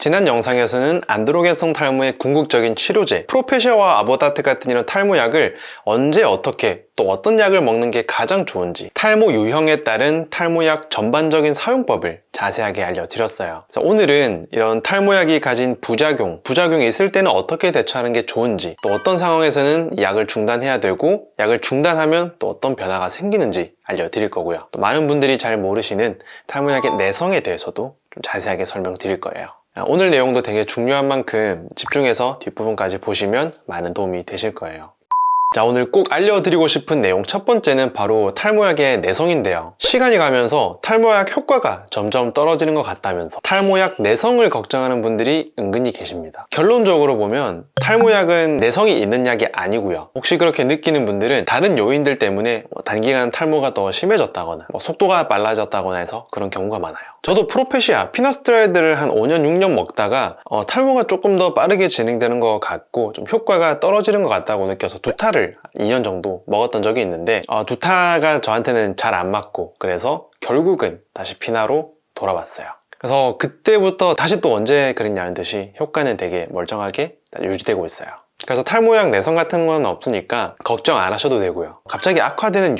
지난 영상에서는 안드로겐성 탈모의 궁극적인 치료제 프로페시아와 아보다트 같은 이런 탈모약을 언제 어떻게 또 어떤 약을 먹는 게 가장 좋은지, 탈모 유형에 따른 탈모약 전반적인 사용법을 자세하게 알려드렸어요. 그래서 오늘은 이런 탈모약이 가진 부작용이 있을 때는 어떻게 대처하는 게 좋은지, 또 어떤 상황에서는 약을 중단해야 되고 약을 중단하면 또 어떤 변화가 생기는지 알려드릴 거고요. 또 많은 분들이 잘 모르시는 탈모약의 내성에 대해서도 좀 자세하게 설명드릴 거예요. 오늘 내용도 되게 중요한 만큼 집중해서 뒷부분까지 보시면 많은 도움이 되실 거예요. 자, 오늘 꼭 알려드리고 싶은 내용 첫 번째는 바로 탈모약의 내성인데요. 시간이 가면서 탈모약 효과가 점점 떨어지는 것 같다면서 탈모약 내성을 걱정하는 분들이 은근히 계십니다. 결론적으로 보면 탈모약은 내성이 있는 약이 아니고요. 혹시 그렇게 느끼는 분들은 다른 요인들 때문에 단기간 탈모가 더 심해졌다거나 속도가 빨라졌다거나 해서 그런 경우가 많아요. 저도 프로페시아, 피나스트라이드를 한 5년, 6년 먹다가 탈모가 조금 더 빠르게 진행되는 것 같고 좀 효과가 떨어지는 것 같다고 느껴서 두타를 2년 정도 먹었던 적이 있는데 두타가 저한테는 잘 안 맞고 그래서 결국은 다시 피나로 돌아왔어요. 그래서 그때부터 다시 또 언제 그랬냐는 듯이 효과는 되게 멀쩡하게 유지되고 있어요. 그래서 탈모약 내성 같은 건 없으니까 걱정 안 하셔도 되고요. 갑자기 악화되는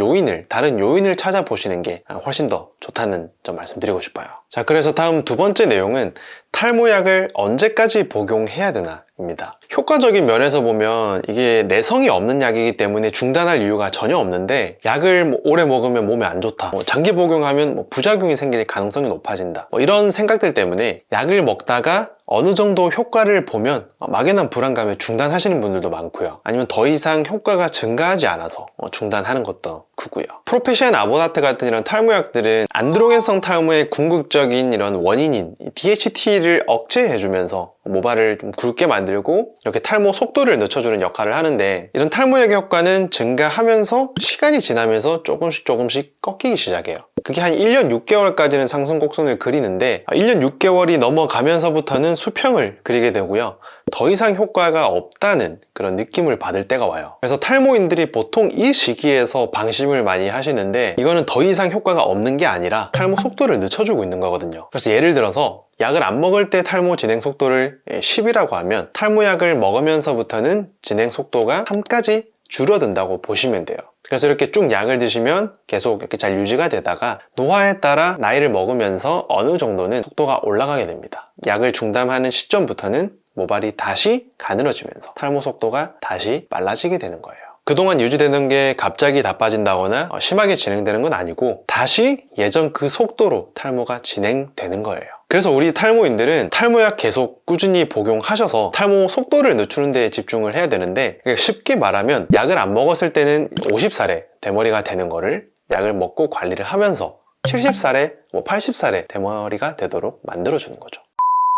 다른 요인을 찾아보시는 게 훨씬 더 좋다는 점 말씀드리고 싶어요. 자, 그래서 다음 두 번째 내용은 탈모약을 언제까지 복용해야 되나 입니다. 효과적인 면에서 보면 이게 내성이 없는 약이기 때문에 중단할 이유가 전혀 없는데, 약을 오래 먹으면 몸에 안 좋다, 장기 복용하면 부작용이 생길 가능성이 높아진다, 이런 생각들 때문에 약을 먹다가 어느 정도 효과를 보면 막연한 불안감에 중단하시는 분들도 많고요. 아니면 더 이상 효과가 증가하지 않아서 중단하는 것도 크고요. 프로페시아나 아보다트 같은 이런 탈모약들은 안드로겐성 탈모의 궁극적인 이런 원인인 DHT를 억제해주면서 모발을 좀 굵게 만들고 이렇게 탈모 속도를 늦춰주는 역할을 하는데, 이런 탈모약의 효과는 증가하면서 시간이 지나면서 조금씩 꺾이기 시작해요. 그게 한 1년 6개월까지는 상승 곡선을 그리는데 1년 6개월이 넘어가면서부터는 수평을 그리게 되고요. 더 이상 효과가 없다는 그런 느낌을 받을 때가 와요. 그래서 탈모인들이 보통 이 시기에서 방심을 많이 하시는데, 이거는 더 이상 효과가 없는 게 아니라 탈모 속도를 늦춰주고 있는 거거든요. 그래서 예를 들어서 약을 안 먹을 때 탈모 진행 속도를 10이라고 하면 탈모약을 먹으면서부터는 진행 속도가 3까지 줄어든다고 보시면 돼요. 그래서 이렇게 쭉 약을 드시면 계속 이렇게 잘 유지가 되다가 노화에 따라 나이를 먹으면서 어느 정도는 속도가 올라가게 됩니다. 약을 중단하는 시점부터는 모발이 다시 가늘어지면서 탈모 속도가 다시 빨라지게 되는 거예요. 그동안 유지되는 게 갑자기 다 빠진다거나 심하게 진행되는 건 아니고 다시 예전 그 속도로 탈모가 진행되는 거예요. 그래서 우리 탈모인들은 탈모약 계속 꾸준히 복용하셔서 탈모 속도를 늦추는 데 집중을 해야 되는데, 쉽게 말하면 약을 안 먹었을 때는 50살에 대머리가 되는 거를 약을 먹고 관리를 하면서 70살에 80살에 대머리가 되도록 만들어주는 거죠.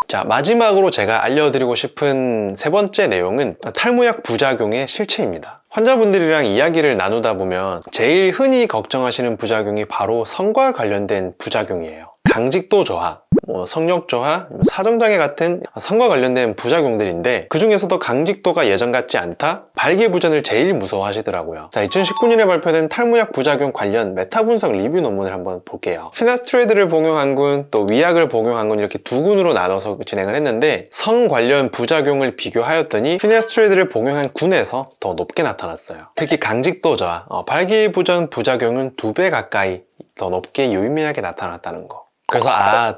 자, 마지막으로 제가 알려드리고 싶은 세 번째 내용은 탈모약 부작용의 실체입니다. 환자분들이랑 이야기를 나누다 보면 제일 흔히 걱정하시는 부작용이 바로 성과 관련된 부작용이에요. 강직도 저하, 성욕 저하, 사정장애 같은 성과 관련된 부작용들인데, 그 중에서도 강직도가 예전 같지 않다, 발기부전을 제일 무서워하시더라고요. 자, 2019년에 발표된 탈모약 부작용 관련 메타 분석 리뷰 논문을 한번 볼게요. 피나스트레이드를 복용한 군, 또 위약을 복용한 군, 이렇게 두 군으로 나눠서 진행을 했는데, 성 관련 부작용을 비교하였더니 피나스트레이드를 복용한 군에서 더 높게 나타났어요. 특히 강직도 저하, 발기부전 부작용은 2배 가까이 더 높게 유의미하게 나타났다는 거. 그래서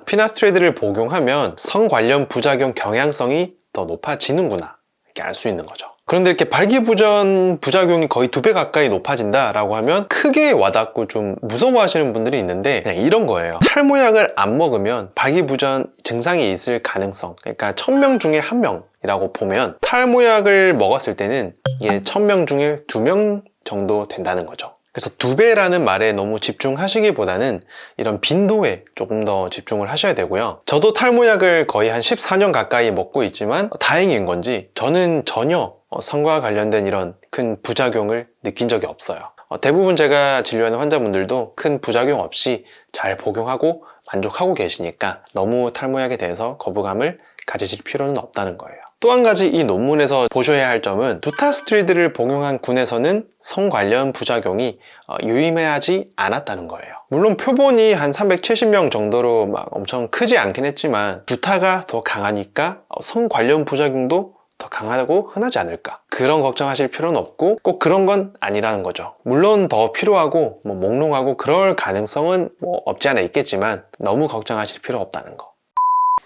피나스트레이드를 복용하면 성 관련 부작용 경향성이 더 높아지는구나, 이렇게 알 수 있는 거죠. 그런데 이렇게 발기부전 부작용이 거의 2배 가까이 높아진다라고 하면 크게 와닿고 좀 무서워하시는 분들이 있는데, 그냥 이런 거예요. 탈모약을 안 먹으면 발기부전 증상이 있을 가능성, 그러니까 1000명 중에 1명이라고 보면 탈모약을 먹었을 때는 이게 1000명 중에 2명 정도 된다는 거죠. 그래서 2배라는 말에 너무 집중하시기보다는 이런 빈도에 조금 더 집중을 하셔야 되고요. 저도 탈모약을 거의 한 14년 가까이 먹고 있지만 다행인 건지 저는 전혀 성과 관련된 이런 큰 부작용을 느낀 적이 없어요. 대부분 제가 진료하는 환자분들도 큰 부작용 없이 잘 복용하고 만족하고 계시니까 너무 탈모약에 대해서 거부감을 가지실 필요는 없다는 거예요. 또 한 가지 이 논문에서 보셔야 할 점은 두타스트리드를 복용한 군에서는 성 관련 부작용이 유의미하지 않았다는 거예요. 물론 표본이 한 370명 정도로 막 엄청 크지 않긴 했지만 두타가 더 강하니까 성 관련 부작용도 더 강하고 흔하지 않을까, 그런 걱정하실 필요는 없고 꼭 그런 건 아니라는 거죠. 물론 더 필요하고 몽롱하고 그럴 가능성은 없지 않아 있겠지만 너무 걱정하실 필요 없다는 거.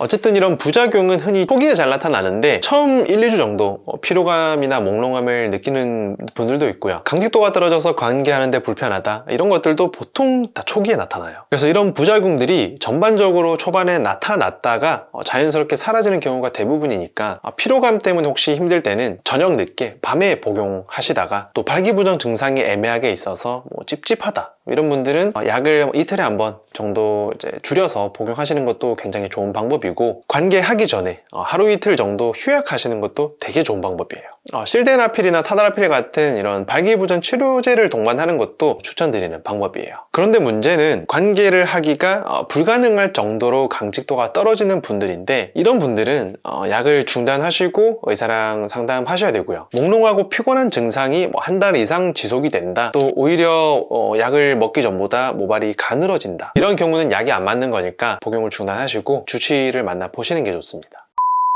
어쨌든 이런 부작용은 흔히 초기에 잘 나타나는데 처음 1, 2주 정도 피로감이나 몽롱함을 느끼는 분들도 있고요. 강직도가 떨어져서 관계하는데 불편하다, 이런 것들도 보통 다 초기에 나타나요. 그래서 이런 부작용들이 전반적으로 초반에 나타났다가 자연스럽게 사라지는 경우가 대부분이니까 피로감 때문에 혹시 힘들 때는 저녁 늦게 밤에 복용하시다가 또 발기부전 증상이 애매하게 있어서 찝찝하다, 이런 분들은 약을 이틀에 한 번 정도 이제 줄여서 복용하시는 것도 굉장히 좋은 방법이고, 관계하기 전에 하루 이틀 정도 휴약하시는 것도 되게 좋은 방법이에요. 실데나필이나 타다라필 같은 이런 발기부전 치료제를 동반하는 것도 추천드리는 방법이에요. 그런데 문제는 관계를 하기가 불가능할 정도로 강직도가 떨어지는 분들인데, 이런 분들은 약을 중단하시고 의사랑 상담하셔야 되고요. 몽롱하고 피곤한 증상이 한 달 이상 지속이 된다, 또 오히려 약을 먹기 전보다 모발이 가늘어진다, 이런 경우는 약이 안 맞는 거니까 복용을 중단하시고 주치의를 만나 보시는 게 좋습니다.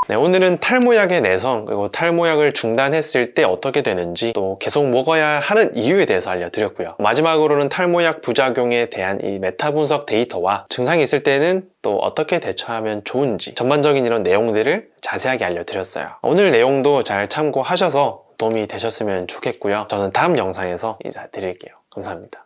네, 오늘은 탈모약의 내성, 그리고 탈모약을 중단했을 때 어떻게 되는지, 또 계속 먹어야 하는 이유에 대해서 알려드렸고요. 마지막으로는 탈모약 부작용에 대한 이 메타 분석 데이터와 증상이 있을 때는 또 어떻게 대처하면 좋은지, 전반적인 이런 내용들을 자세하게 알려드렸어요. 오늘 내용도 잘 참고하셔서 도움이 되셨으면 좋겠고요. 저는 다음 영상에서 인사드릴게요. 감사합니다.